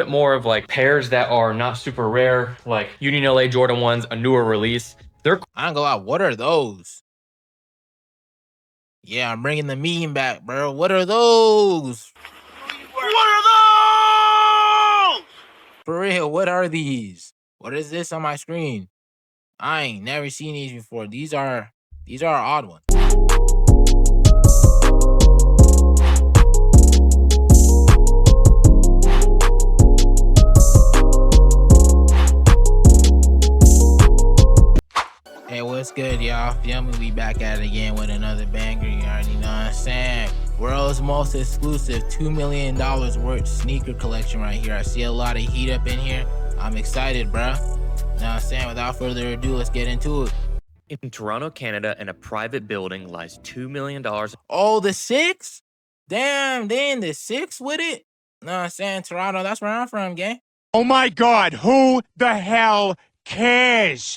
bit more of like pairs that are not super rare, like Union LA Jordan 1s, a newer release. They're I ain't gonna lie, what are those? Yeah, I'm bringing the meme back, bro. What are those? What are those? For real, what are these? What is this on my screen? I ain't never seen these before. These are odd ones. Hey, what's good, y'all? Feel me? We back at it again with another banger. You already know what I'm saying. World's most exclusive $2 million worth sneaker collection right here. I see a lot of heat up in here. I'm excited, bro. You know what I'm saying? Without further ado, let's get into it. In Toronto, Canada, in a private building lies $2 million. Oh, the 6? Damn, they in the 6 with it? Know what I'm saying? Toronto, that's where I'm from, gang. Oh my God, who the hell cares?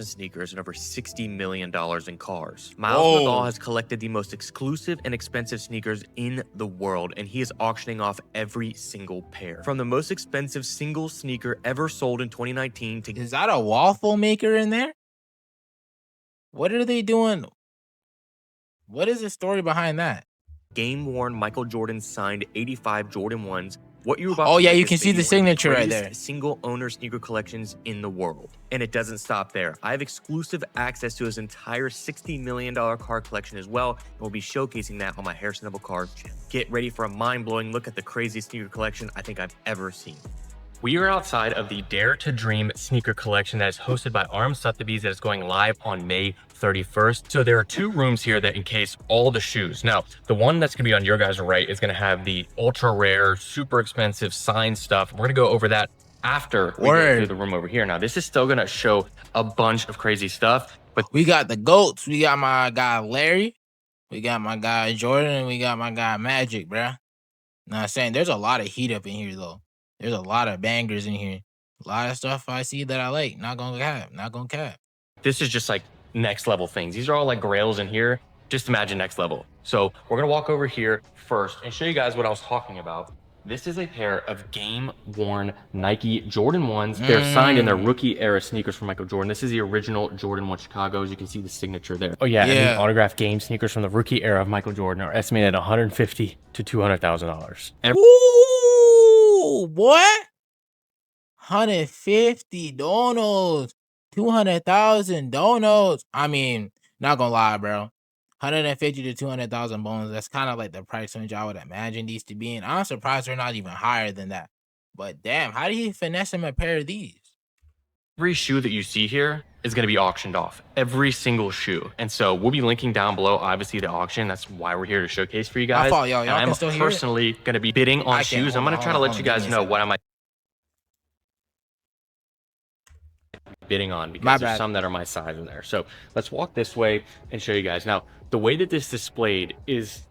Sneakers and over $60 million in cars. Miles Nadal has collected the most exclusive and expensive sneakers in the world, and he is auctioning off every single pair. From the most expensive single sneaker ever sold in 2019 to... Is that a waffle maker in there? What are they doing? What is the story behind that? game-worn Michael Jordan signed 85 Jordan 1s. What you're about oh to yeah, see you is can see maybe the one of signature right greatest there. Single-owner sneaker collections in the world. And it doesn't stop there. I have exclusive access to his entire $60 million car collection as well, and we'll be showcasing that on my Harrison Double Cars channel. Get ready for a mind-blowing look at the craziest sneaker collection I think I've ever seen. We are outside of the Dare to Dream sneaker collection that is hosted by Arm Sotheby's that is going live on May 31st. So there are two rooms here that encase all the shoes. Now, the one that's gonna be on your guys' right is gonna have the ultra rare, super expensive signed stuff. We're gonna go over that after we get through the room over here. Now, this is still gonna show a bunch of crazy stuff, but we got the GOATs. We got my guy Larry. We got my guy Jordan, and we got my guy Magic, bruh. Know what I'm saying? There's a lot of heat up in here, though. There's a lot of bangers in here. A lot of stuff I see that I like. Not gonna cap. This is just like next level things. These are all like grails in here. Just imagine next level. So we're gonna walk over here first and show you guys what I was talking about. This is a pair of game-worn Nike Jordan 1s. They're signed in their rookie era sneakers from Michael Jordan. This is the original Jordan 1 Chicago's. You can see the signature there. Oh yeah, and the autographed game sneakers from the rookie era of Michael Jordan are estimated at $150,000 to $200,000. Ooh, boy. 150 donos. 200,000 donos. I mean, not gonna lie, bro. 150 to 200,000 bones. That's kind of like the price range I would imagine these to be. And I'm surprised they're not even higher than that. But damn, how do you finesse him a pair of these? Every shoe that you see here is going to be auctioned off. Every single shoe. And so we'll be linking down below, obviously, the auction. That's why we're here to showcase for you guys. Y'all I'm can still hear personally going to be bidding on shoes. I'm going to try to let you guys know what I might be bidding on, because there's some that are my size in there. So let's walk this way and show you guys. Now, the way that this displayed is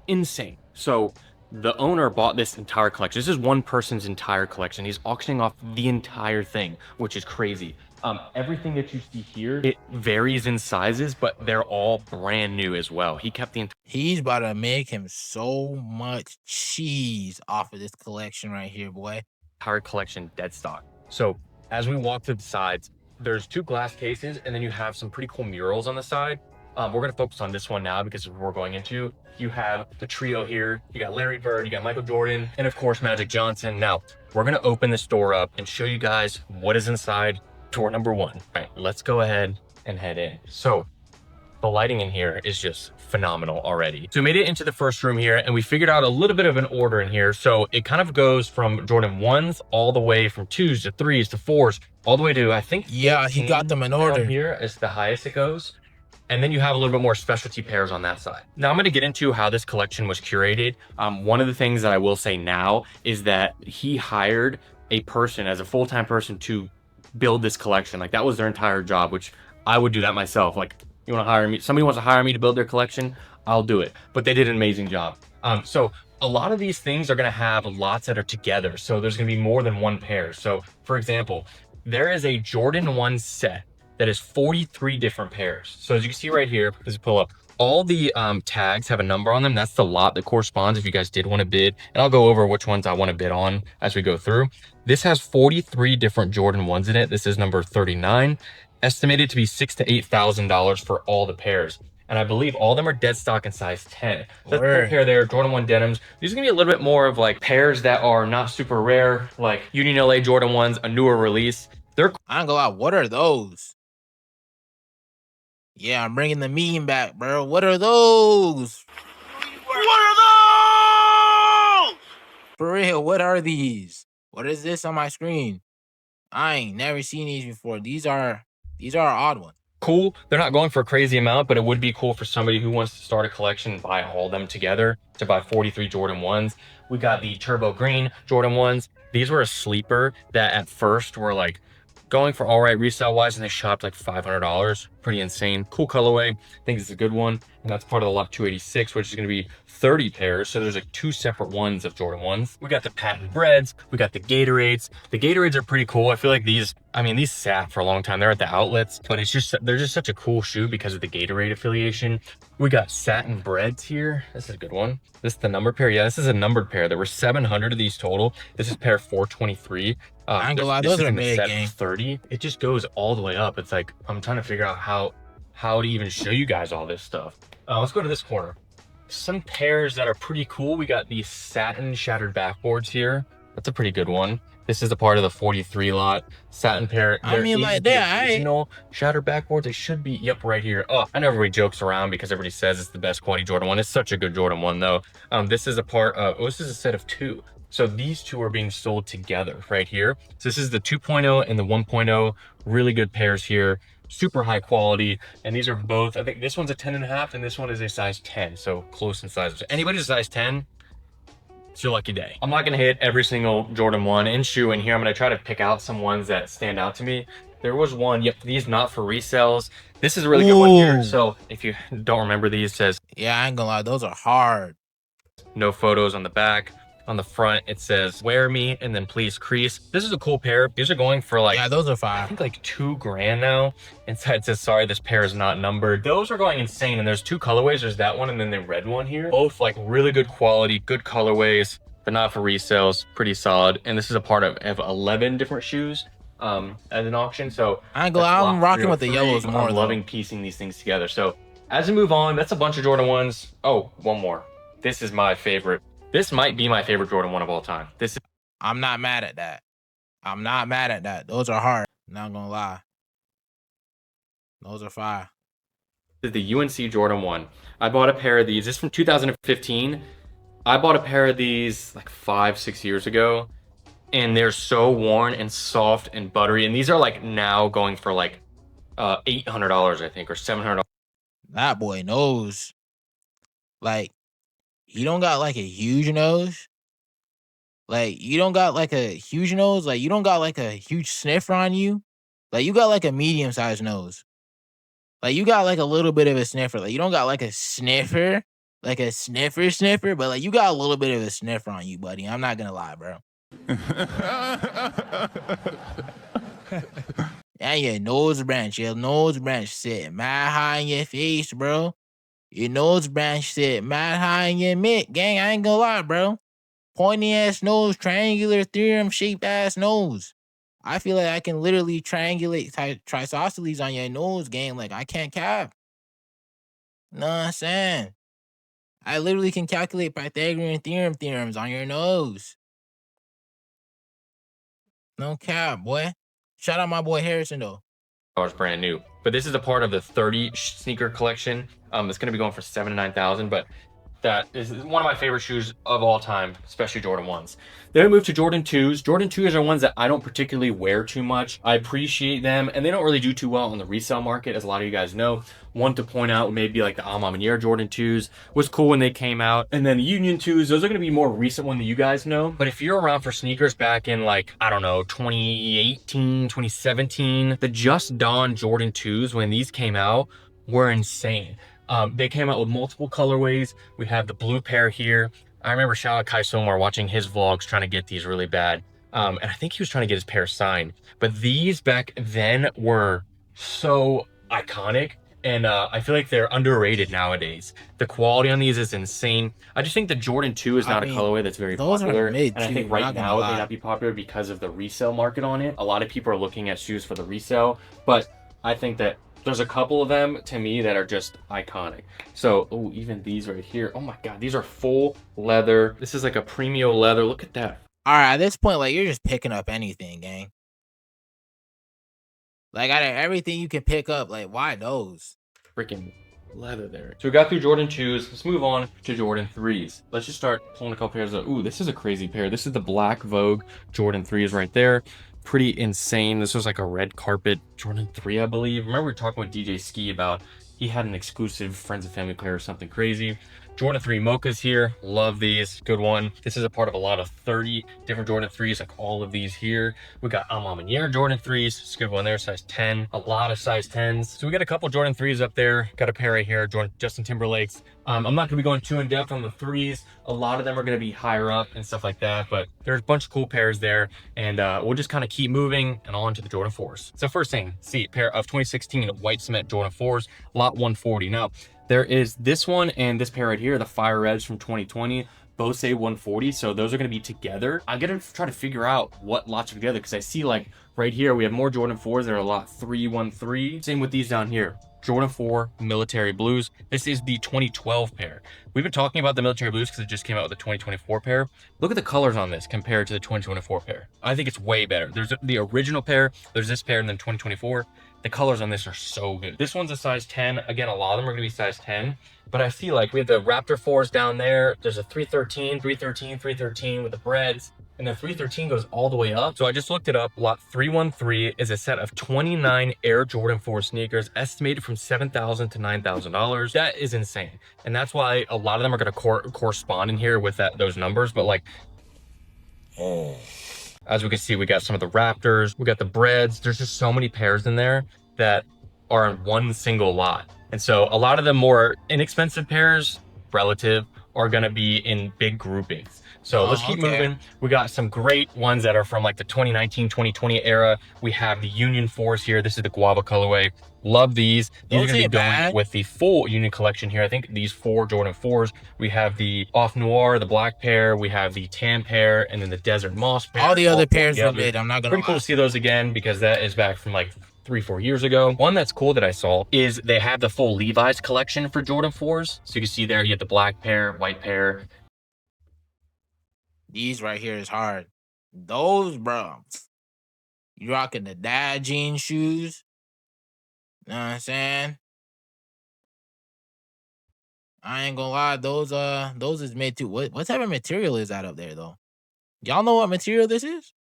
insane. So the owner bought this entire collection. This is one person's entire collection. He's auctioning off the entire thing, which is crazy. Everything that you see here, it varies in sizes, but they're all brand new as well. He kept the He's about to make him so much cheese off of this collection right here, boy. entire collection dead stock. So as we walk to the sides, there's two glass cases, and then you have some pretty cool murals on the side. We're going to focus on this one now because we're going into, you have the trio here. You got Larry Bird, you got Michael Jordan, and of course, Magic Johnson. Now, we're going to open this door up and show you guys what is inside door number one. All right, let's go ahead and head in. So the lighting in here is just phenomenal already. So we made it into the first room here, and we figured out a little bit of an order in here. So it kind of goes from Jordan 1s all the way from 2s to 3s to 4s, all the way to, I think, yeah, he got them in order. Here is the highest it goes. And then you have a little bit more specialty pairs on that side. Now I'm going to get into how this collection was curated. One of the things that I will say now is that he hired a person as a full-time person to build this collection. Like, that was their entire job, which I would do that myself. Like, you want to hire me, somebody wants to hire me to build their collection, I'll do it. But they did an amazing job. So a lot of these things are going to have lots that are together. So there's going to be more than one pair. So for example, there is a Jordan 1 set that is 43 different pairs. So as you can see right here, let's pull up, all the tags have a number on them. That's the lot that corresponds if you guys did want to bid. And I'll go over which ones I want to bid on as we go through. This has 43 different Jordan 1s in it. This is number 39, estimated to be $6,000 to $8,000 for all the pairs. And I believe all of them are dead stock in size 10. So that's a pair there, Jordan 1 denims. These are gonna be a little bit more of like pairs that are not super rare, like Union LA Jordan 1s, a newer release. They're I ain't gonna lie, what are those? Yeah, I'm bringing the meme back, bro. What are those? What are those? For real, what are these? What is this on my screen? I ain't never seen these before. These are an odd one. cool. They're not going for a crazy amount, but it would be cool for somebody who wants to start a collection and buy all of them together to buy 43 Jordan 1s. We got the turbo green Jordan 1s. These were a sleeper that at first were like going for all right resale wise, and they shopped like $500. Pretty insane. Cool colorway. I think it's a good one. And that's part of the lot 286, which is going to be 30 pairs. So there's like 2 separate ones of Jordan 1s. We got the patent breads. We got the Gatorades. The Gatorades are pretty cool. I feel like these sat for a long time. They're at the outlets, but they're just such a cool shoe because of the Gatorade affiliation. We got satin breads here. This is a good one. This is the number pair. Yeah, this is a numbered pair. There were 700 of these total. This is pair 423. I ain't gonna lie, those are big, gang. 30. It just goes all the way up. It's like I'm trying to figure out how to even show you guys all this stuff. Let's go to this corner. Some pairs that are pretty cool. We got these satin shattered backboards here. That's a pretty good one. This is a part of the 43 lot satin pair. I mean, like that. Original shattered backboards. They should be, yep, right here. Oh, I know everybody jokes around because everybody says it's the best quality Jordan 1. It's such a good Jordan 1 though. This is a part of, this is a set of 2. So these 2 are being sold together right here. So this is the 2.0 and the 1.0. Really good pairs here. Super high quality. And these are both, I think this one's a 10.5 and this one is a size 10. So close in size. So anybody's a size 10, it's your lucky day. I'm not gonna hit every single Jordan 1 and shoe in here. I'm gonna try to pick out some ones that stand out to me. There was one, yep, these not for resales. This is a really good one here. So if you don't remember these, it says, yeah, I ain't gonna lie, those are hard. No photos on the back. On the front, it says, wear me, and then please crease. This is a cool pair. These are going for like, yeah, those are fire. I think like $2,000 now. Inside it says, sorry, this pair is not numbered. Those are going insane. And there's 2 colorways. There's that one and then the red one here. Both like really good quality, good colorways, but not for resales. Pretty solid. And this is a part of 11 different shoes at an auction. So I ain't gonna lie, I'm rocking with the yellows more. I'm loving piecing these things together. So as we move on, that's a bunch of Jordan 1s. Oh, one more. This is my favorite. This might be my favorite Jordan 1 of all time. I'm not mad at that. I'm not mad at that. Those are hard. Not gonna lie. Those are fire. This is the UNC Jordan 1. I bought a pair of these. This is from 2015. I bought a pair of these like 5-6 years ago. And they're so worn and soft and buttery. And these are like now going for like $800, I think, or $700. That boy knows. Like, you don't got like a huge nose. Like, you don't got like a huge nose. Like, you don't got like a huge sniffer on you. Like, you got like a medium-sized nose. Like, you got like a little bit of a sniffer. Like, you don't got like a sniffer. Like a sniffer, but like you got a little bit of a sniffer on you, buddy. I'm not gonna lie, bro. And your nose branch sit mad high in your face, bro. Your nose branch sit mad high in your mitt, gang. I ain't gonna lie, bro. Pointy ass nose, triangular theorem shaped ass nose. I feel like I can literally triangulate trisosceles on your nose, gang. Like I can't cap. Know what I'm saying? I literally can calculate Pythagorean theorems on your nose. No cap, boy. Shout out my boy Harrison though. Brand new, but this is a part of the 30 sneaker collection. It's going to be going for $7,000 to $9,000, but that is one of my favorite shoes of all time, especially Jordan 1s. Then we move to Jordan 2s. Jordan 2s are ones that I don't particularly wear too much. I appreciate them, and they don't really do too well on the resale market, as a lot of you guys know. One to point out maybe like the Almamanier Jordan 2s was cool when they came out. And then the Union 2s, those are going to be more recent one that you guys know. But if you're around for sneakers back in like, I don't know, 2018, 2017, the Just Dawn Jordan 2s, when these came out, were insane. They came out with multiple colorways. We have the blue pair here. I remember shout out Kai Somar watching his vlogs trying to get these really bad. And I think he was trying to get his pair signed. But these back then were so iconic. And I feel like they're underrated nowadays. The quality on these is insane. I just think the Jordan 2 is not a colorway that's very those popular. are mid And I think too, right not gonna now it may lie. not be popular because of the resale market on it. A lot of people are looking at shoes for the resale, but I think that there's a couple of them to me that are just iconic. So, oh, even these right here. Oh my God, these are full leather. This is like a premium leather. Look at that. All right, at this point, like, you're just picking up anything, gang. Like, out of everything you can pick up, like, why those? Freaking leather there. So we got through Jordan 2s. Let's move on to Jordan 3s. Let's just start pulling a couple pairs of, ooh, this is a crazy pair. This is the Black Vogue Jordan 3s right there. Pretty insane. This was like a red carpet Jordan 3, I believe. Remember we were talking with DJ Ski about he had an exclusive friends and family pair or something crazy. Jordan 3 mochas here. Love these. Good one. This is a part of a lot of 30 different Jordan 3s, like all of these here. We got Amamanier Jordan 3s. It's a good one there, size 10. A lot of size 10s. So we got a couple Jordan 3s up there. Got a pair right here, Justin Timberlake's. I'm not going to be going too in depth on the 3s. A lot of them are going to be higher up and stuff like that, but there's a bunch of cool pairs there. And we'll just kind of keep moving and on to the Jordan 4s. So first thing, see, pair of 2016 white cement Jordan 4s, lot 140. Now, there is this one and this pair right here, the Fire Reds from 2020. Both say 140, so those are going to be together. I gotta try to figure out what lots are together because I see like right here we have more Jordan 4s that are lot 313. Same with these down here. Jordan 4 military blues. This is the 2012 pair. We've been talking about the military blues because it just came out with the 2024 pair. Look at the colors on this compared to the 2024 pair. I think it's way better. There's the original pair, there's this pair, and then 2024. The colors on this are so good. This one's a size 10. Again, a lot of them are gonna be size 10, but I see like we have the Raptor 4s down there. There's a 313, 313, 313 with the breads. And the 313 goes all the way up. So I just looked it up. Lot 313 is a set of 29 Air Jordan 4 sneakers, estimated from $7,000 to $9,000. That is insane. And that's why a lot of them are going to correspond in here with those numbers. But like, as we can see, we got some of the Raptors, we got the breads. There's just so many pairs in there that are in one single lot. And so a lot of the more inexpensive pairs, relative, are going to be in big groupings. So let's keep moving. We got some great ones that are from like the 2019, 2020 era. We have the Union 4s here. This is the Guava colorway. Love these. These are going to be going with the full Union collection here. I think these 4 Jordan 4s. We have the Off Noir, the black pair. We have the tan pair, and then the Desert Moss pair. All the other pairs are mid. I'm not going to lie. Pretty cool to see those again because that is back from like 3-4 years ago. One that's cool that I saw is they have the full Levi's collection for Jordan 4s. So you can see there, you get the black pair, white pair. These right here is hard. Those, bro. You rocking the dad jean shoes. You know what I'm saying? I ain't gonna lie, those is mid too. What type of material is that up there though? Y'all know what material this is?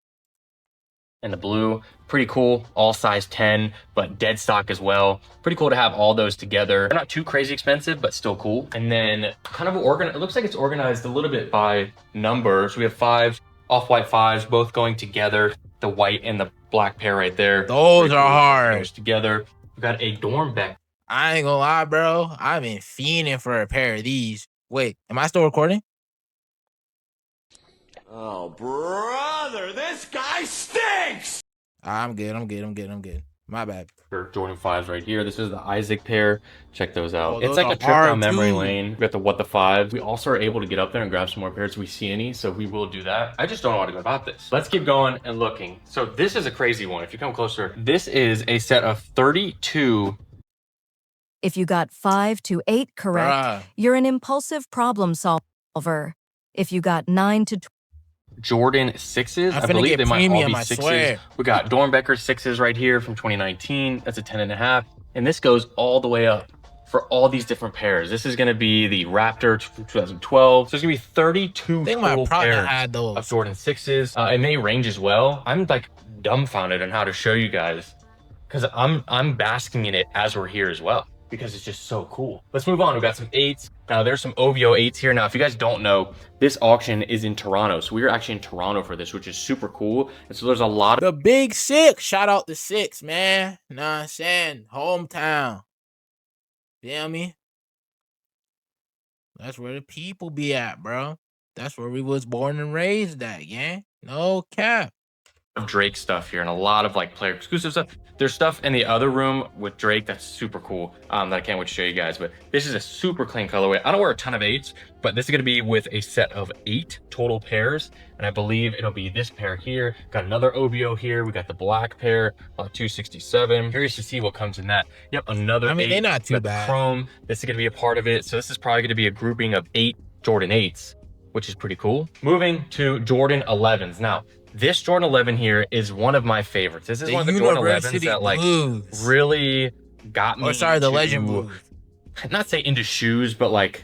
And the blue, pretty cool, all size 10, but dead stock as well. Pretty cool to have all those together. They're not too crazy expensive, but still cool. And then kind of it looks like it's organized a little bit by number. So we have 5 off-white 5s, both going together. The white and the black pair right there. Those are hard. Those together. We got a Dornbeck. I ain't gonna lie, bro. I've been fiending for a pair of these. Wait, am I still recording? Oh, brother, this guy stinks! I'm good. My bad. For Jordan 5s right here. This is the Isaac pair. Check those out. Oh, It's those like are a trip down hard, memory too. lane. We got the What the 5s. We also are able to get up there and grab some more pairs if we see any, so we will do that. I just don't know how to go about this. Let's keep going and looking. So this is a crazy one. If you come closer, this is a set of 32. If you got 5 to 8 correct, Bruh. you're an impulsive problem solver. If you got 9 to Jordan 6s. I'm I finna believe get they might all premium, be I 6s. swear. We got Dornbecker 6s right here from 2019. That's a 10.5. And this goes all the way up for all these different pairs. This is going to be the Raptor 2012. So there's going to be 32 I think my total partner pairs had those. of Jordan 6s. And they range as well. I'm like dumbfounded on how to show you guys because I'm basking in it as we're here as well, because it's just so cool. Let's move on. We've got some 8s. Now there's some OVO 8s here. Now, if you guys don't know, this auction is in Toronto. So we are actually in Toronto for this, which is super cool. And so there's a lot of The Big 6. Shout out the 6, man. Know what I'm saying? Hometown. Feel me? That's where the people be at, bro. That's where we was born and raised at, yeah? No cap. of Drake stuff here and a lot of like player exclusive stuff. There's stuff in the other room with Drake that's super cool that I can't wait to show you guys. But this is a super clean colorway. I don't wear a ton of 8s, but this is going to be with a set of 8 total pairs. And I believe it'll be this pair here. Got another OVO here. We got the black pair, 267. Curious to see what comes in that. Yep, another 8. They're not too bad. Chrome. This is going to be a part of it. So this is probably going to be a grouping of 8 Jordan 8s, which is pretty cool. Moving to Jordan 11s. Now, this Jordan 11 here is one of my favorites. This is one of the Jordan 11s that like really got me. The Legend Blues. Not say into shoes, but like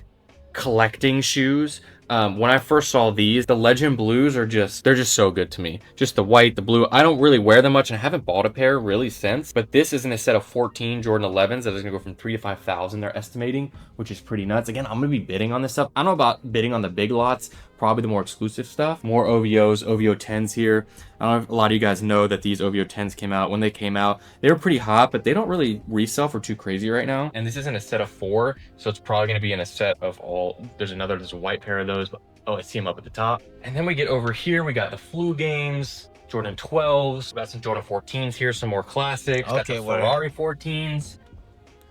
collecting shoes. When I first saw these, the Legend Blues are they're just so good to me. Just the white, the blue. I don't really wear them much and I haven't bought a pair really since, but this is in a set of 14 Jordan 11s that is gonna go from 3,000 to 5,000 they're estimating, which is pretty nuts. Again, I'm gonna be bidding on this stuff. I don't know about bidding on the big lots, probably the more exclusive stuff. More OVOs, OVO 10s here. I don't know if a lot of you guys know that these OVO 10s came out. When they came out, they were pretty hot, but they don't really resell for too crazy right now. And this isn't a set of 4, so it's probably gonna be in a set of all. There's a white pair of those, but oh, I see them up at the top. And then we get over here, we got the Flu Games, Jordan 12s, we got some Jordan 14s here, some more classics. Got the Ferrari 14s.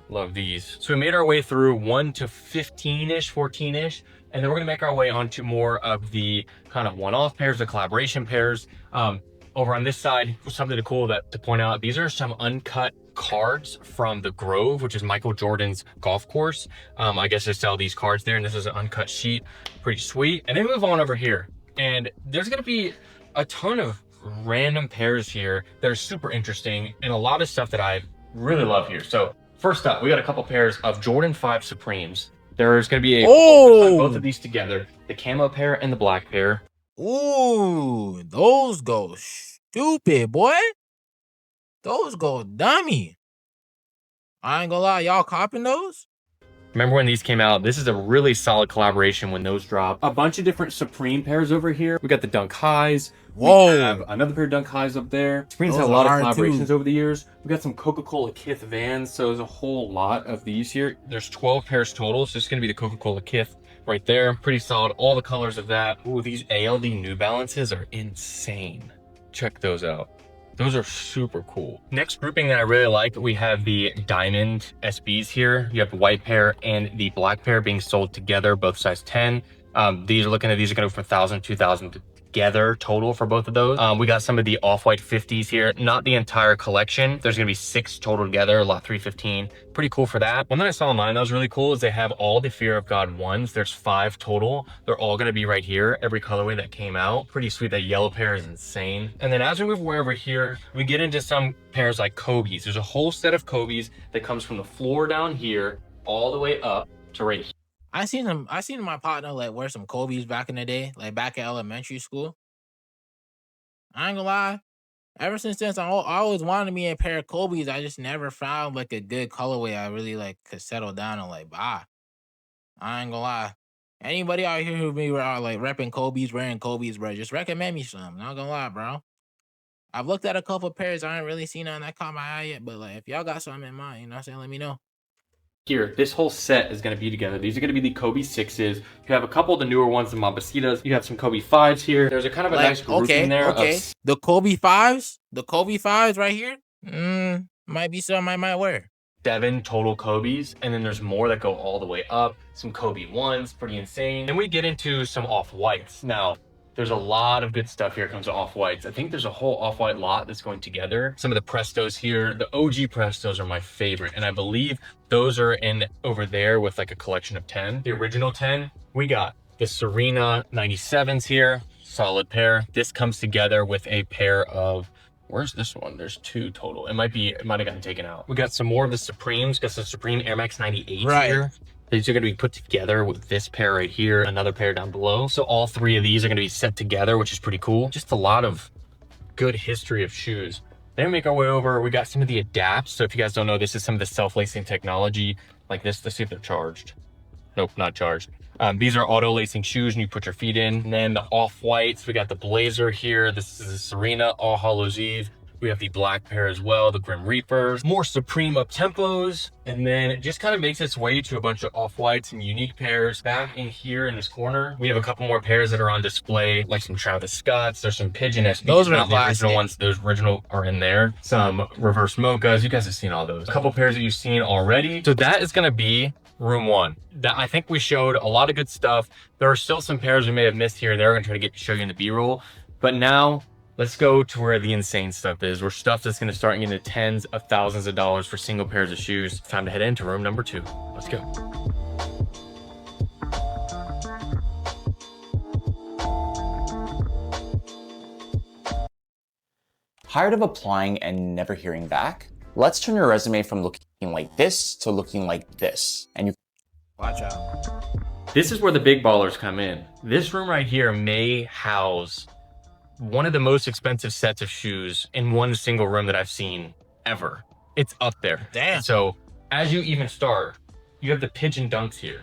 Love these. So we made our way through 1 to 15-ish, 14-ish, and then we're gonna make our way onto more of the kind of one-off pairs, the collaboration pairs. Over on this side, something cool to point out, these are some uncut cards from the Grove, which is Michael Jordan's golf course. I guess they sell these cards there, and this is an uncut sheet. Pretty sweet. And then move on over here, and there's gonna be a ton of random pairs here that are super interesting and a lot of stuff that I really love here. So first up, we got a couple pairs of Jordan 5 Supremes. There's gonna be both of these together, the camo pair and the black pair. Ooh, those go stupid, boy. Those go dummy. I ain't gonna lie, y'all copping those? Remember when these came out? This is a really solid collaboration when those drop. A bunch of different Supreme pairs over here. We got the Dunk Highs. Whoa. We have another pair of Dunk Highs up there. Supreme's had a lot of collaborations over the years. We got some Coca-Cola Kith Vans, so there's a whole lot of these here. There's 12 pairs total, so it's gonna be the Coca-Cola Kith right there. Pretty solid, all the colors of that. Ooh, these ALD New Balances are insane. Check those out. Those are super cool. Next grouping that I really like, we have the Diamond SBs here. You have the white pair and the black pair being sold together, both size 10. These are gonna go from 1,000, 2,000 together total for both of those. We got some of the off-white 50s here, not the entire collection. There's gonna be 6 total together, lot 315. Pretty cool for that. One that I saw online that was really cool is they have all the Fear of God ones. There's 5 total. They're all gonna be right here, every colorway that came out. Pretty sweet. That yellow pair is insane. And then as we move way over here, we get into some pairs like Kobe's. There's a whole set of Kobe's that comes from the floor down here all the way up to right here. I seen my partner like wear some Kobe's back in the day, like back at elementary school. I ain't gonna lie. Ever since then, I always wanted me a pair of Kobe's. I just never found like a good colorway I really like could settle down and like buy. I ain't gonna lie. Anybody out here who be like repping Kobe's, wearing Kobe's, bro, just recommend me some. Not gonna lie, bro. I've looked at a couple pairs. I ain't really seen none that caught my eye yet. But like, if y'all got something in mind, you know what I'm saying, let me know. Here, this whole set is going to be together. These are going to be the Kobe 6s. You have a couple of the newer ones, the Mambasitas. You have some Kobe 5s here. There's a kind of a nice grouping there. Okay. The Kobe 5s right here, might be something I might wear. 7 total Kobe's, and then there's more that go all the way up. Some Kobe 1s, pretty insane. Then we get into some off-whites. Now, there's a lot of good stuff here comes to off-whites. I think there's a whole off-white lot that's going together. Some of the Prestos here, the OG Prestos are my favorite, and I believe those are in over there with like a collection of 10. The original 10, we got the Serena 97s here, solid pair. This comes together with a pair of, where's this one? There's 2 total. It might have gotten taken out. We got some more of the Supremes. Got some Supreme Air Max 98s here. These are going to be put together with this pair right here, another pair down below. So all 3 of these are going to be set together, which is pretty cool. Just a lot of good history of shoes. Then we make our way over. We got some of the adapts. So if you guys don't know, this is some of the self-lacing technology like this. Let's see if they're charged. Nope, not charged. These are auto lacing shoes and you put your feet in. And then the off-whites, we got the Blazer here. This is the Serena All Hallows Eve. We have the black pair as well, the Grim Reapers, more Supreme up-tempos, and then it just kind of makes its way to a bunch of off-whites and unique pairs. Back in here in this corner, we have a couple more pairs that are on display, like some Travis Scotts. There's some Pigeon SBs, Those are not the classic. original ones. Those original are in there. Some reverse mochas. You guys have seen all those. A couple pairs that you've seen already. So that is gonna be room one. That I think we showed a lot of good stuff. There are still some pairs we may have missed here and there. We're gonna try to show you in the B-roll. But now let's go to where the insane stuff is, where stuff that's gonna start getting into tens of thousands of dollars for single pairs of shoes. It's time to head into room number 2. Let's go. Tired of applying and never hearing back? Let's turn your resume from looking like this to looking like this. And you Watch out. This is where the big ballers come in. This room right here may house one of the most expensive sets of shoes in one single room that I've seen ever. It's up there. Damn. So as you even start, you have the Pigeon Dunks here.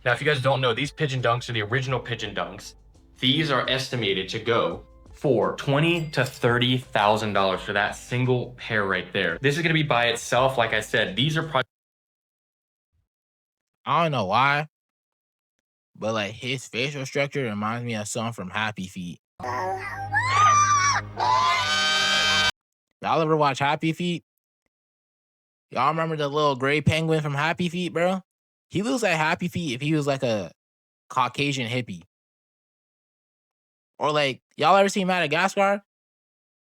Now, if you guys don't know, these Pigeon Dunks are the original Pigeon Dunks. These are estimated to go for $20,000 to $30,000 for that single pair right there. This is gonna be by itself. Like I said, these are probably I don't know why, but like his facial structure reminds me of something from Happy Feet. Y'all ever watch Happy Feet? Y'all remember the little gray penguin from Happy Feet, bro? He looks like Happy Feet if he was like a Caucasian hippie. Or like, y'all ever seen Madagascar?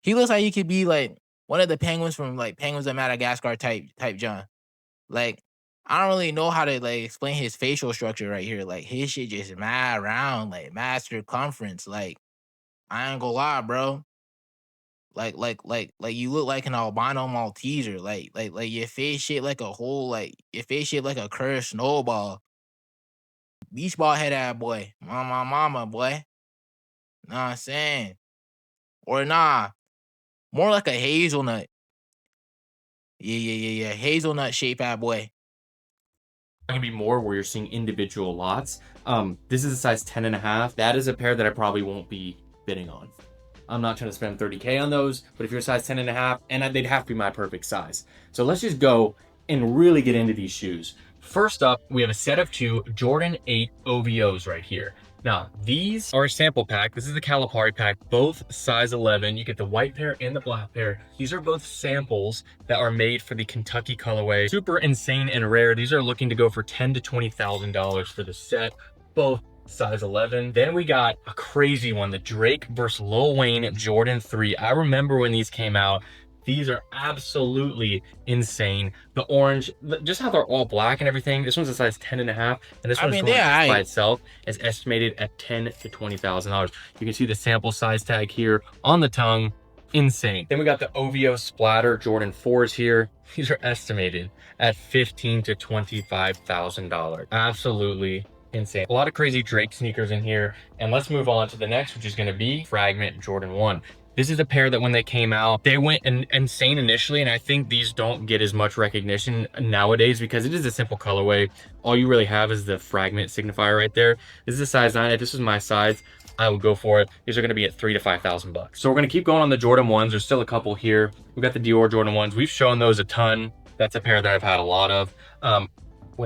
He looks like he could be like one of the penguins from like Penguins of Madagascar type John. Like, I don't really know how to like explain his facial structure right here. Like his shit just mad round, like mad circumference. Like, I ain't gonna lie, bro. Like you look like an albino Malteser. Like your face shaped like a whole, like your face shaped like a curved snowball. Beach ball head ass boy. Mama boy. Know what I'm saying? Or nah, more like a hazelnut. Yeah. Hazelnut shape ass boy. gonna be more where you're seeing individual lots. This is a size 10.5. That is a pair that I probably won't be bidding on. I'm not trying to spend 30K on those, but if you're a size 10.5, and they'd have to be my perfect size. So let's just go and really get into these shoes. First up, we have a set of 2 Jordan 8 OVOs right here. Now, these are a sample pack. This is the Kalahari pack, both size 11. You get the white pair and the black pair. These are both samples that are made for the Kentucky colorway. Super insane and rare. These are looking to go for $10,000 to $20,000 for the set, both size 11. Then we got a crazy one, the Drake versus Lil Wayne Jordan 3. I remember when these came out. These are absolutely insane. The orange, just how they're all black and everything. This one's a size 10.5, and this one's going by itself is estimated at $10,000 to $20,000. You can see the sample size tag here on the tongue. Insane. Then we got the OVO Splatter Jordan 4s here. These are estimated at $15,000 to $25,000. Absolutely insane. A lot of crazy Drake sneakers in here. And let's move on to the next, which is going to be Fragment Jordan 1. This is a pair that when they came out, they went insane initially, and I think these don't get as much recognition nowadays because it is a simple colorway. All you really have is the Fragment signifier right there. This is a size 9. If this was my size, I would go for it. These are going to be at $3,000 to $5,000. So we're going to keep going on the Jordan 1s. There's still a couple here. We've got the Dior Jordan 1s. We've shown those a ton. That's a pair that I've had a lot of.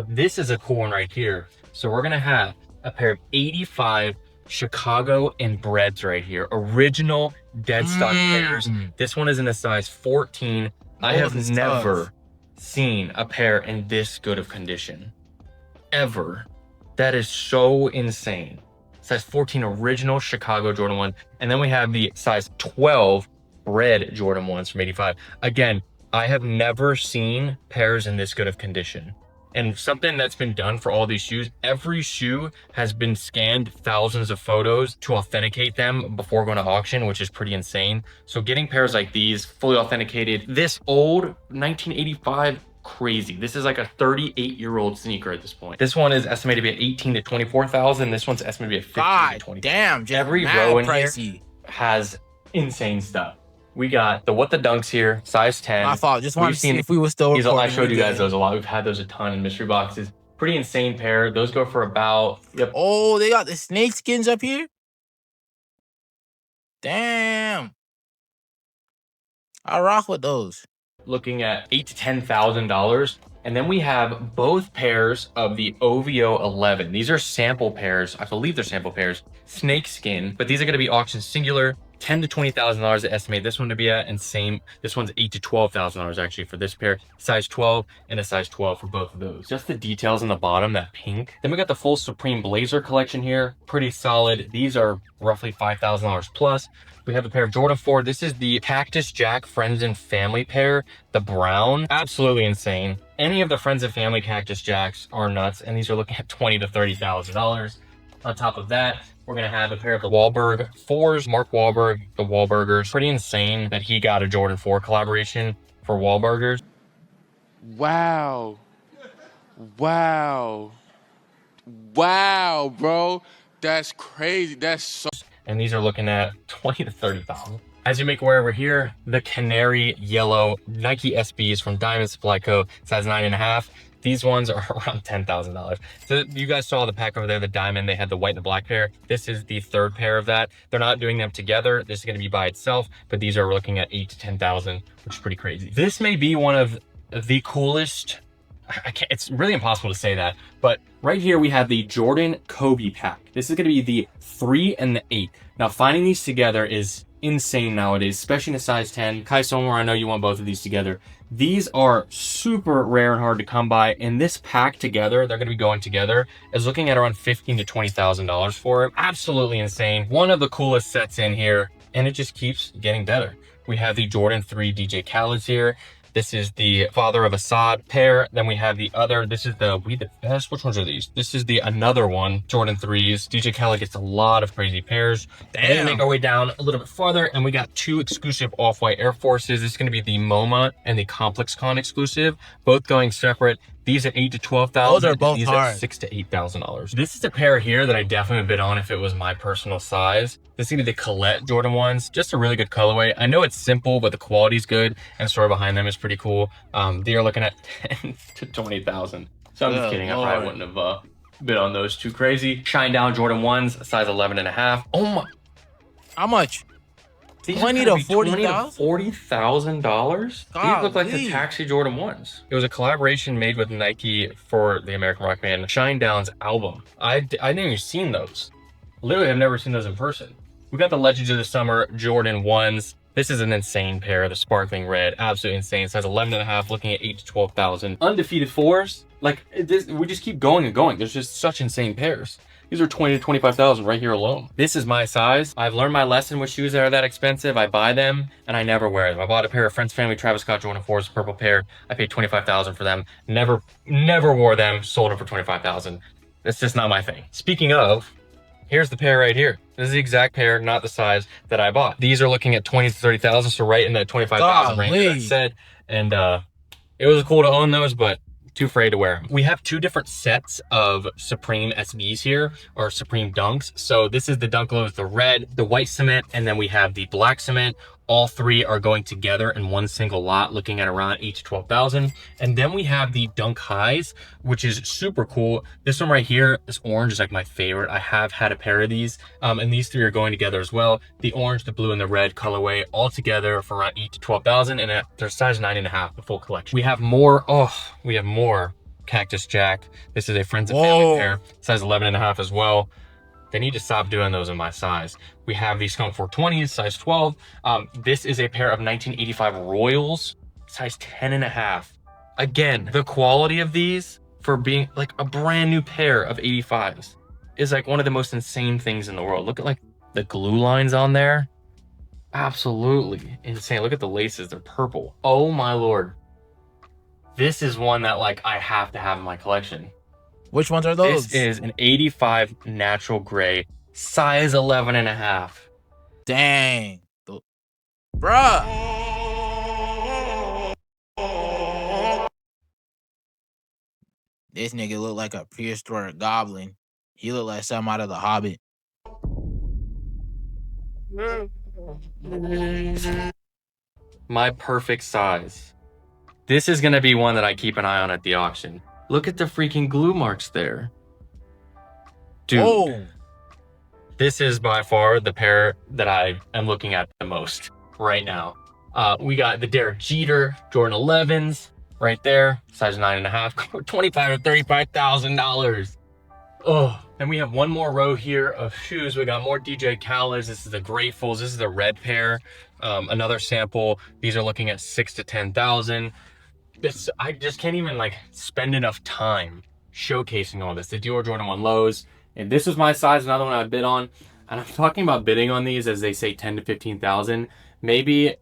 This is a cool one right here. So we're going to have a pair of 85 Chicago and Breads right here. Original dead stock pairs. This one is in a size 14. I have never seen a pair in this good of condition. Ever. That is so insane. Size 14 original Chicago Jordan 1. And then we have the size 12 Bread Jordan 1s from 85. Again, I have never seen pairs in this good of condition. And something that's been done for all these shoes, every shoe has been scanned thousands of photos to authenticate them before going to auction, which is pretty insane. So getting pairs like these, fully authenticated, this old 1985, crazy. This is like a 38-year-old sneaker at this point. This one is estimated to be at $18,000 to $24,000. This one's estimated to be at $15,000 to $20,000. Damn, just every row in here has insane stuff. We got the What the Dunks here, size 10. My fault. Just wanted to see if we were still recording. I showed you guys those a lot. We've had those a ton in mystery boxes. Pretty insane pair. Those go for about, Oh, they got the snake skins up here? Damn. I rock with those. Looking at $8,000 to $10,000. And then we have both pairs of the OVO 11. These are sample pairs. I believe they're sample pairs. Snakeskin, but these are going to be auction singular. $10,000 to $20,000 to estimate this one to be at, and same, this one's $8,000 to $12,000 actually for this pair. Size 12 and a size 12 for both of those. Just the details on the bottom, that pink. Then we got the full Supreme Blazer collection here. Pretty solid. These are roughly $5,000 plus. We have a pair of Jordan 4. This is the Cactus Jack Friends and Family pair, the brown. Absolutely insane. Any of the Friends and Family Cactus Jacks are nuts, and these are looking at $20,000 to $30,000. On top of that, we're gonna have a pair of the Wahlberg 4s, Mark Wahlberg, the Wahlburgers. Pretty insane that he got a Jordan 4 collaboration for Wahlburgers. Wow. Wow. Wow, bro. That's crazy. That's so... And these are looking at $20,000 to $30,000. As you make aware over here, the canary yellow Nike SBs from Diamond Supply Co. size 9.5. These ones are around $10,000. So you guys saw the pack over there, the diamond, they had the white and the black pair. This is the third pair of that. They're not doing them together. This is gonna be by itself, but these are looking at $8,000 to $10,000, which is pretty crazy. This may be one of the coolest, it's really impossible to say that, but right here we have the Jordan Kobe pack. This is gonna be the 3 and the 8. Now finding these together is insane nowadays, especially in a size 10. Kai Sommer, I know you want both of these together. These are super rare and hard to come by, and this pack together, they're gonna be going together, is looking at around $15,000 to $20,000 for it. Absolutely insane. One of the coolest sets in here, and it just keeps getting better. We have the Jordan 3 DJ Khaled's here. This is the Father of Assad pair. Then we have the other, this is the We the Best. Which ones are these? This is the another one, Jordan 3s. DJ Khaled gets a lot of crazy pairs. And then make our way down a little bit farther, and we got two exclusive Off-White Air Forces. This is gonna be the MoMA and the Complex Con exclusive, both going separate. These at $8,000 to $12,000. Those are both these hard. at $6,000 to $8,000. This is a pair here that I definitely would bid on if it was my personal size. This is gonna be the Colette Jordan 1s. Just a really good colorway. I know it's simple, but the quality's good, and the story behind them is pretty cool. They are looking at $10,000 to $20,000. So I'm just kidding. I probably wouldn't have bid on those too crazy. Shine Down Jordan 1s, size 11.5. Oh my! How much? These $20,000 to $40,000? $40,000? These look like the Taxi Jordan 1s. It was a collaboration made with Nike for the American rock band Shine Down's album. I didn't even seen those. Literally, I've never seen those in person. We got the Legends of the Summer Jordan 1s. This is an insane pair, the sparkling red, absolutely insane. Size 11.5, looking at $8,000 to $12,000. Undefeated 4s, like this, we just keep going and going. There's just such insane pairs. These are $20,000 to $25,000 right here alone. This is my size. I've learned my lesson with shoes that are that expensive. I buy them and I never wear them. I bought a pair of Friends Family Travis Scott Jordan 4s, purple pair. I paid $25,000 for them. Never wore them. Sold them for $25,000. That's just not my thing. Speaking of, here's the pair right here. This is the exact pair, not the size that I bought. These are looking at $20,000 to $30,000, so right in that $25,000 range that I said. And it was cool to own those, but too afraid to wear them. We have two different sets of Supreme SBs here, or Supreme Dunks. So this is the Dunk Lows, the red, the white cement, and then we have the black cement. All three are going together in one single lot, looking at around $8,000 to $12,000. And then we have the Dunk Highs, which is super cool. This one right here, this orange is like my favorite. I have had a pair of these, and these three are going together as well. The orange, the blue, and the red colorway all together for around $8,000 to $12,000, and they're size 9.5, the full collection. We have more Cactus Jack. This is a Friends and Family pair, size 11.5 as well. They need to stop doing those in my size. We have these Skunk 420s, size 12. This is a pair of 1985 Royals, size 10.5. Again, the quality of these for being like a brand new pair of 85s is like one of the most insane things in the world. Look at like the glue lines on there. Absolutely insane. Look at the laces, they're purple. Oh my Lord. This is one that like I have to have in my collection. Which ones are those? This is an 85 natural gray, size 11.5. Dang. Bruh. This nigga look like a prehistoric goblin. He look like something out of The Hobbit. My perfect size. This is gonna be one that I keep an eye on at the auction. Look at the freaking glue marks there. Dude, Oh. this is by far the pair that I am looking at the most right now. We got the Derek Jeter Jordan 11s right there, size 9.5, 25 to $35,000. Oh, and we have one more row here of shoes. We got more DJ Khaled's. This is the Gratefuls. This is the red pair. Another sample. These are looking at 6 to 10,000. This, I just can't even like spend enough time showcasing all this. The Dior Jordan 1 lows, and this is my size, another one I bid on. And I'm talking about bidding on these as they say 10 to 15,000. Maybe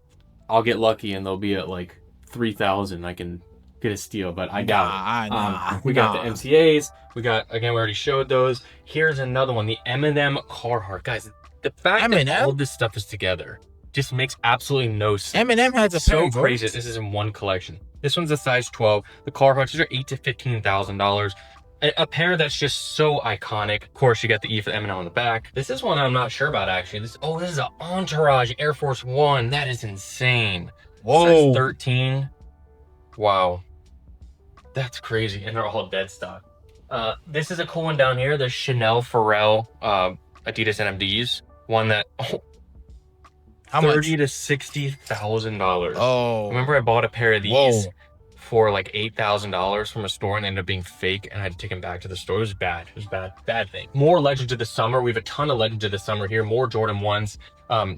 I'll get lucky and they'll be at like 3,000. I can get a steal, but I doubt it. We got the MCAs. We got, again, we already showed those. Here's another one, the M&M Carhartt. Guys, the fact that all of this stuff is together just makes absolutely no sense. M&M has a so crazy. This is in one collection. This one's a size 12. The Carhartts are $8,000 to $15,000. A pair that's just so iconic. Of course, you got the E for the M&M on the back. This is one I'm not sure about actually. This is an Entourage Air Force One. That is insane. Whoa. Size 13. Wow. That's crazy. And they're all dead stock. This is a cool one down here. The Chanel Pharrell Adidas NMDs. One that how $30,000 much? to $60,000. Oh. Remember I bought a pair of these for like $8,000 from a store and ended up being fake, and I had to take them back to the store. It was bad. It was bad thing. More Legends of the Summer. We have a ton of Legends of the Summer here. More Jordan 1s.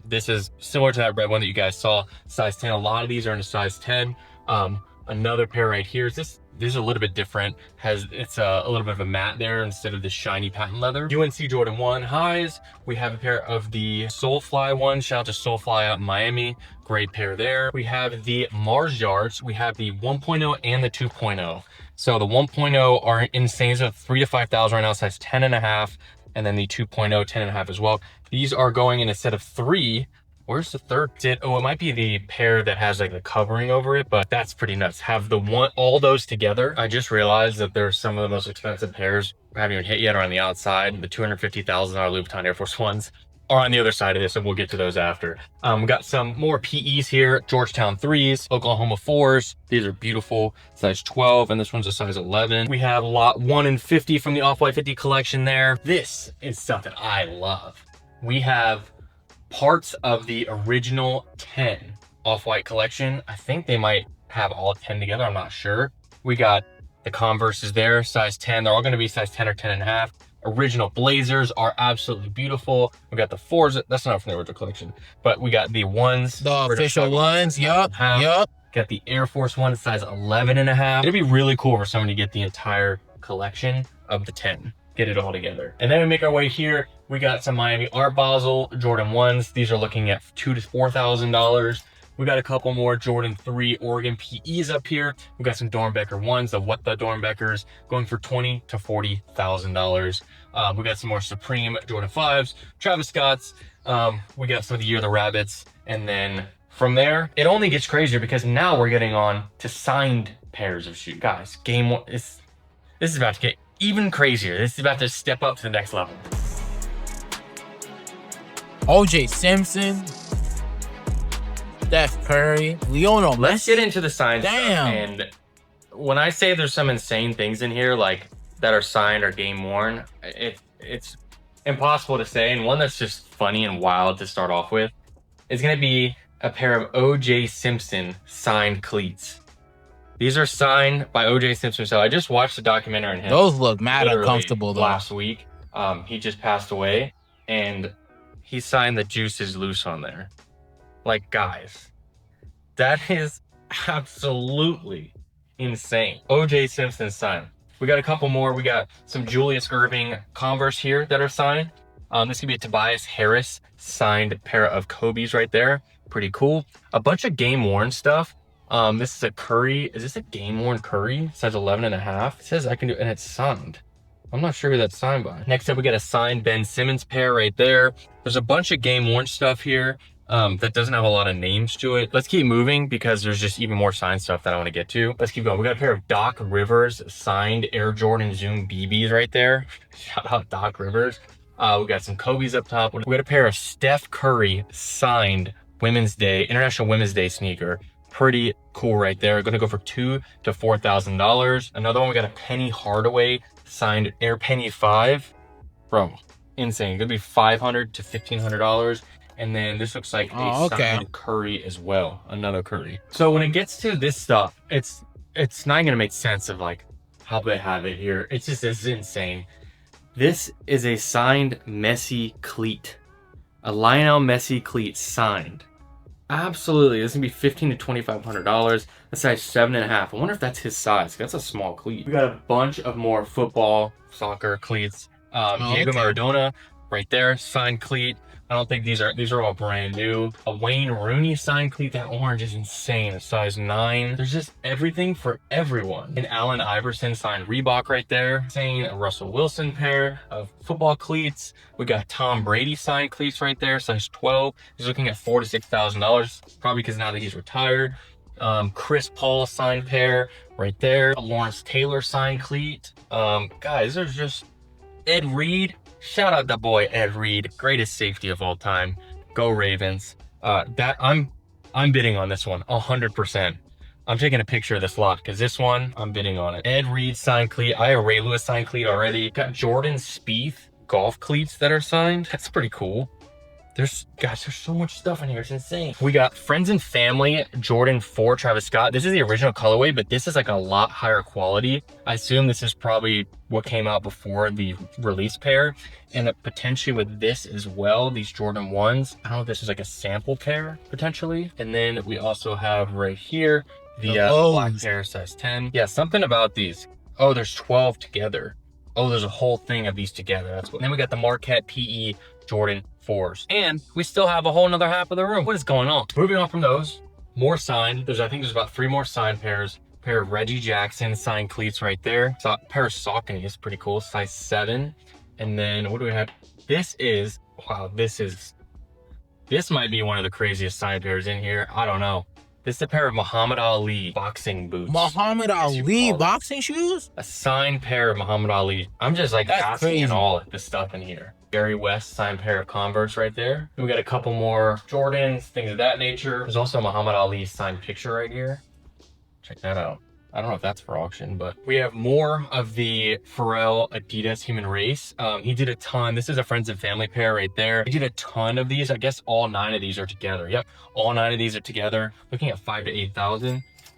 This is similar to that red one that you guys saw, size 10. A lot of these are in a size 10. Another pair right here. This is a little bit different. It's a little bit of a matte there instead of the shiny patent leather. UNC Jordan 1 highs. We have a pair of the Soulfly ones. Shout out to Soulfly out in Miami. Great pair there. We have the Mars Yards. We have the 1.0 and the 2.0. So the 1.0 are insane. So 3 to 5,000 right now, size 10.5. And then the 2.0, 10.5 as well. These are going in a set of 3. Where's the third? Oh, it might be the pair that has like the covering over it, but that's pretty nuts. Have all those together. I just realized that there's some of the most expensive pairs we haven't even hit yet are on the outside. The $250,000 Louis Vuitton Air Force Ones are on the other side of this, and we'll get to those after. We got some more PEs here. Georgetown 3s, Oklahoma 4s. These are beautiful, size 12, and this one's a size 11. We have lot 1 in 50 from the Off-White 50 collection there. This is something I love. We have parts of the original 10 Off-White collection. I think they might have all 10 together. I'm not sure. We got the Converses there, size 10. They're all going to be size 10 or 10.5. Original Blazers are absolutely beautiful. We got the 4s. That's not from the original collection, but we got the 1s. The official ones. Yup. Got the Air Force One, size 11.5. It'd be really cool for someone to get the entire collection of the 10. Get it all together. And then we make our way here. We got some Miami Art Basel Jordan 1s. These are looking at $2,000 to $4,000. We got a couple more Jordan 3 Oregon PEs up here. We got some Dornbecker 1s, the What the Dornbeckers, going for $20,000 to $40,000. We got some more Supreme Jordan 5s, Travis Scott's. We got some of the Year of the Rabbits. And then from there, it only gets crazier because now we're getting on to signed pairs of shoes. Guys, game one, this is about to get even crazier. This is about to step up to the next level. OJ Simpson, Steph Curry, Lionel Messi. Let's get into the signed stuff. Damn. And when I say there's some insane things in here, like that are signed or game worn, it's impossible to say. And one that's just funny and wild to start off with is going to be a pair of OJ Simpson signed cleats. These are signed by OJ Simpson. So I just watched the documentary on him. Those look mad uncomfortable though. Last week, he just passed away, and he signed the Juice Is Loose on there. Like, guys, that is absolutely insane. OJ Simpson signed. We got a couple more. We got some Julius Erving Converse here that are signed. This could be a Tobias Harris signed pair of Kobe's right there. Pretty cool. A bunch of game worn stuff. This is a Curry. Is this a game worn Curry? It says 11.5. It says I can do, and it's signed. I'm not sure who that's signed by. Next up, we got a signed Ben Simmons pair right there. There's a bunch of game worn stuff here that doesn't have a lot of names to it. Let's keep moving because there's just even more signed stuff that I want to get to. Let's keep going. We got a pair of Doc Rivers signed Air Jordan Zoom BBs right there. Shout out Doc Rivers. We got some Kobe's up top. We got a pair of Steph Curry signed International Women's Day sneaker. Pretty cool right there. Gonna go for $2,000 to $4,000. Another one, we got a Penny Hardaway signed Air Penny 5. Bro, insane. Gonna be $500 to $1,500. And then this looks like Oh, a signed Curry as well, another Curry. So when it gets to this stuff, it's not gonna make sense of like how they have it here. It's just, it's insane. This is a signed Messi cleat, a Lionel Messi cleat signed. Absolutely, this is gonna be $1,500 to $2,500. A size 7.5. I wonder if that's his size. That's a small cleat. We got a bunch of more football, soccer cleats. Diego Maradona, right there, signed cleat. I don't think these are all brand new. A Wayne Rooney signed cleat. That orange is insane. A size 9. There's just everything for everyone. An Allen Iverson signed Reebok right there. Insane. A Russell Wilson pair of football cleats. We got Tom Brady signed cleats right there, size 12. He's looking at $4,000 to $6,000, probably because now that he's retired. Chris Paul signed pair right there. A Lawrence Taylor signed cleat. Guys, there's just Ed Reed. Shout out that boy Ed Reed, greatest safety of all time. Go Ravens. That I'm bidding on this one 100%. I'm taking a picture of this lot because this one I'm bidding on it. Ed Reed signed cleat. I have Ray Lewis signed cleat already. Got Jordan Spieth golf cleats that are signed. That's pretty cool. There's so much stuff in here. It's insane. We got Friends and Family Jordan 4 Travis Scott. This is the original colorway, but this is like a lot higher quality. I assume this is probably what came out before the release pair. And potentially with this as well, these Jordan 1s. I don't know if this is like a sample pair, potentially. And then we also have right here, the black pair, size 10. Yeah, something about these. Oh, there's 12 together. Oh, there's a whole thing of these together. That's what. Then we got the Marquette PE Jordan 4s. And we still have a whole nother half of the room. What is going on? Moving on from those, more signed. I think there's about 3 more signed pairs. Pair of Reggie Jackson signed cleats right there. So, pair of Saucony, pretty cool, size 7. And then what do we have? This is, wow, this might be one of the craziest signed pairs in here. I don't know. This is a pair of Muhammad Ali boxing boots. Muhammad Ali boxing shoes? A signed pair of Muhammad Ali. I'm just like asking in all at this stuff in here. Gary West signed pair of Converse right there. We got a couple more Jordans, things of that nature. There's also a Muhammad Ali signed picture right here. Check that out. I don't know if that's for auction, but we have more of the Pharrell Adidas Human Race. He did a ton. This is a Friends and Family pair right there. He did a ton of these. I guess all 9 of these are together. Yep, all 9 of these are together. Looking at $5,000 to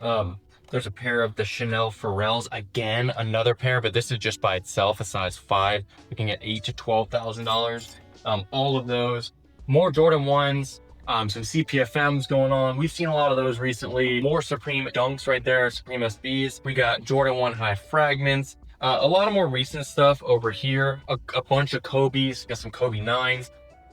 $8,000. There's a pair of the Chanel Pharrells. Again, another pair, but this is just by itself, a size 5. Looking at $8,000 to $12,000. All of those. More Jordan 1s. Some CPFMs going on. We've seen a lot of those recently. More Supreme Dunks right there, Supreme SBs. We got Jordan 1 High Fragments. A lot of more recent stuff over here. A bunch of Kobe's. Got some Kobe 9s.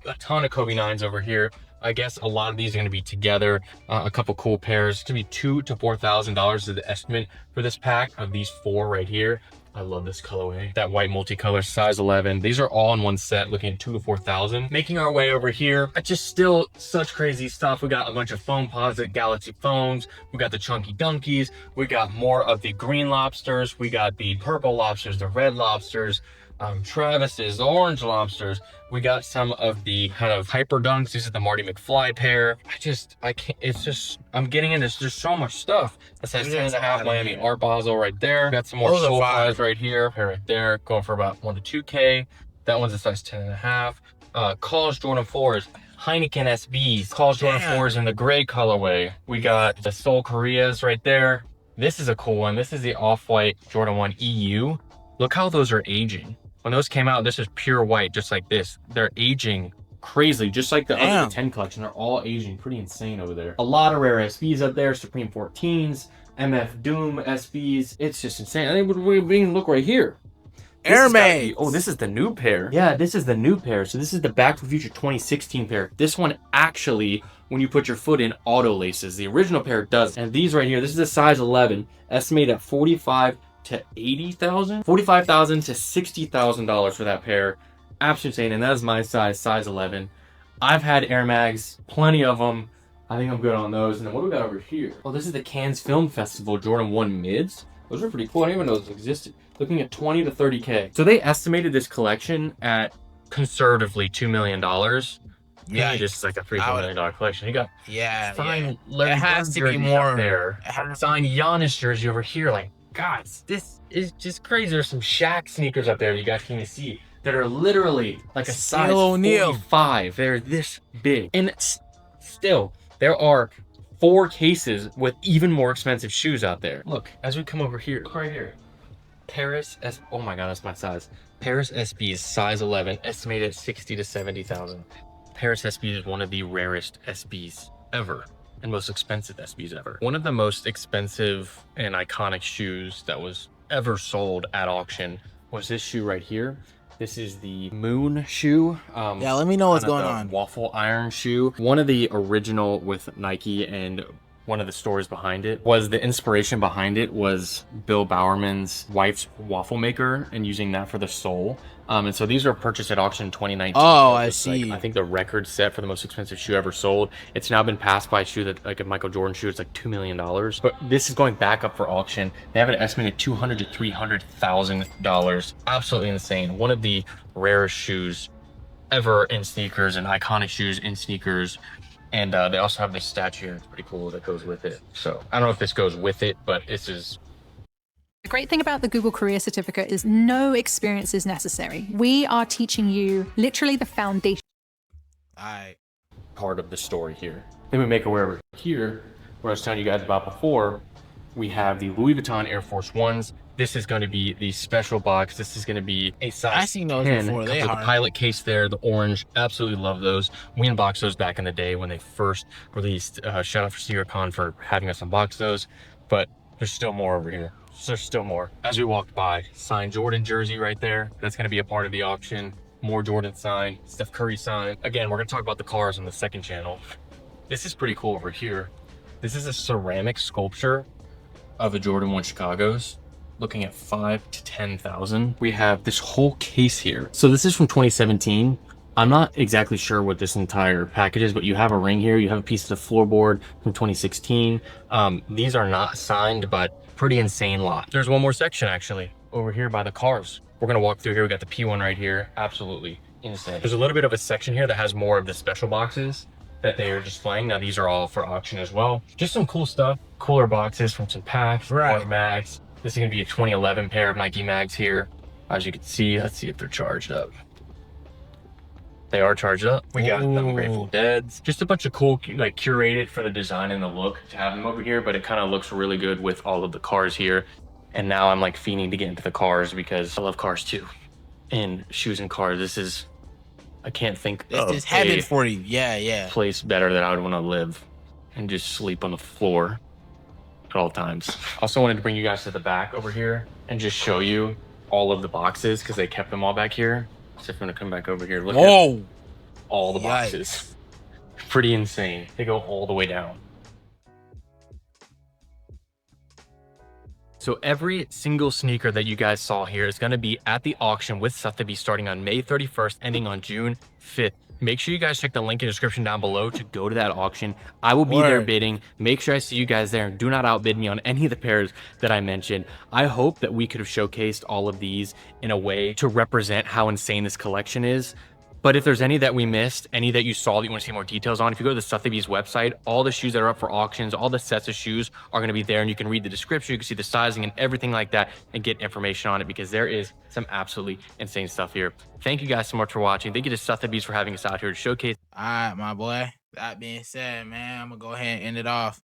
A ton of Kobe 9s over here. I guess a lot of these are going to be together. A couple cool pairs. It's going to be $2,000 to $4,000 is the estimate for this pack of these 4 right here. I love this colorway. That white multicolor, size 11. These are all in one set, looking at $2,000 to $4,000. Making our way over here. Just still such crazy stuff. We got a bunch of foam posit Galaxy foams. We got the Chunky Dunkies. We got more of the green lobsters. We got the purple lobsters, the red lobsters. Travis's orange lobsters. We got some of the kind of hyper dunks. This is the Marty McFly pair. I can't, it's just, I'm getting into just so much stuff. That says 10.5 Miami Art Basel right there. Got some more soul flies right here, pair right there, going for about $1,000 to $2,000. That one's a size 10.5. College Jordan 4s, Heineken SBs, College Jordan 4s in the gray colorway. We got the Seoul Koreas right there. This is a cool one. This is the Off-White Jordan 1 EU. Look how those are aging. When those came out, this is pure white, just like this. They're aging crazily, just like the other 10 collection. They're all aging pretty insane over there. A lot of rare SBs up there, Supreme 14s, MF Doom SBs. It's just insane. I think we can look right here. Air Max. Oh, this is the new pair. Yeah, this is the new pair. So this is the Back to the Future 2016 pair. This one actually, when you put your foot in, auto laces. The original pair does. And these right here, this is a size 11, estimated at $45,000 to $80,000, $45,000 to $60,000 for that pair. Absolutely insane. And that is my size 11. I've had Air Mags, plenty of them. I think I'm good on those. And then what do we got over here? Oh, this is the Cannes Film Festival Jordan 1 mids. Those are pretty cool. I didn't even know those existed. Looking at $20,000 to $30,000. So they estimated this collection at conservatively $2 million. Yeah, just like a $3 million collection. You got signed Larry it has Bird to be more there. Signed Giannis jersey over here. Like, guys, this is just crazy. There's some Shaq sneakers up there you guys can see. that are literally like a size Still O'Neal. 45. They're this big. And still, there are 4 cases with even more expensive shoes out there. Look, as we come over here, look right here. Paris S. Oh my god, that's my size. Paris SB is size 11, estimated at 60 to 70,000. Paris SB is one of the rarest SBs ever and most expensive SBs ever. One of the most expensive and iconic shoes that was ever sold at auction was this shoe right here. This is the Moon shoe. Yeah, let me know what's kind of going the on. Waffle iron shoe. One of the original with Nike, and one of the stories behind it was the inspiration behind it was Bill Bowerman's wife's waffle maker and using that for the sole. And so these were purchased at auction in 2019. Oh, I It's see. I think the record set for the most expensive shoe ever sold. It's now been passed by a shoe that, like a Michael Jordan shoe, it's like $2 million. But this is going back up for auction. They have an estimated $200,000 to $300,000. Absolutely insane. One of the rarest shoes ever in sneakers, and iconic shoes in sneakers. And they also have this statue here. It's pretty cool that goes with it. So I don't know if this goes with it, but this is. The great thing about the Google Career Certificate is no experience is necessary. We are teaching you literally the foundation. All right. Part of the story here. Then we make our way over here, where I was telling you guys about before. We have the Louis Vuitton Air Force Ones. This is going to be the special box. This is going to be a size I seen those 10. before. They Comes with hard. the pilot case there, the orange. Absolutely love those. We unboxed those back in the day when they first released. Shout out for SneakerCon for having us unbox those. But there's still more over here. There's still more. As we walked by, signed Jordan jersey right there. That's going to be a part of the auction. More Jordan sign, Steph Curry sign. Again, we're going to talk about the cars on the second channel. This is pretty cool over here. This is a ceramic sculpture of a Jordan 1 Chicago's, looking at 5 to 10,000. We have this whole case here. So this is from 2017. I'm not exactly sure what this entire package is, but you have a ring here. You have a piece of the floorboard from 2016. These are not signed, but pretty insane lot. There's one more section actually over here by the cars. We're gonna walk through here. We got the P1 right here. Absolutely insane. There's a little bit of a section here that has more of the special boxes that they are displaying. Now these are all for auction as well. Just some cool stuff. Cooler boxes from some packs, Right. mags. This is gonna be a 2011 pair of Nike mags here. As you can see, let's see if they're charged up. They are charged up. We got them Grateful Deads. Just a bunch of cool, like curated for the design and the look to have them over here, but it kind of looks really good with all of the cars here. And now I'm like fiending to get into the cars because I love cars too. And shoes and cars, this is, I can't think This of is heaven a for you. Yeah, yeah. place better that I would want to live and just sleep on the floor at all times. Also wanted to bring you guys to the back over here and just show you all of the boxes because they kept them all back here. So if I'm gonna come back over here, look at all the boxes. Pretty insane. They go all the way down. So every single sneaker that you guys saw here is gonna be at the auction with Sotheby's starting on May 31st, ending on June 5th. Make sure you guys check the link in the description down below to go to that auction. I will be there bidding. Make sure I see you guys there and do not outbid me on any of the pairs that I mentioned. I hope that we could have showcased all of these in a way to represent how insane this collection is. But if there's any that we missed, any that you saw that you want to see more details on, if you go to the Sotheby's website, all the shoes that are up for auctions, all the sets of shoes are going to be there, and you can read the description, you can see the sizing and everything like that and get information on it because there is some absolutely insane stuff here. Thank you guys so much for watching. Thank you to Sotheby's for having us out here to showcase. All right, my boy. That being said, man, I'm going to go ahead and end it off.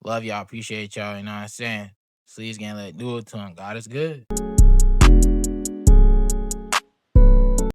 Love y'all. Appreciate y'all. You know what I'm saying? Sleaxzegang, let do it to him. God is good.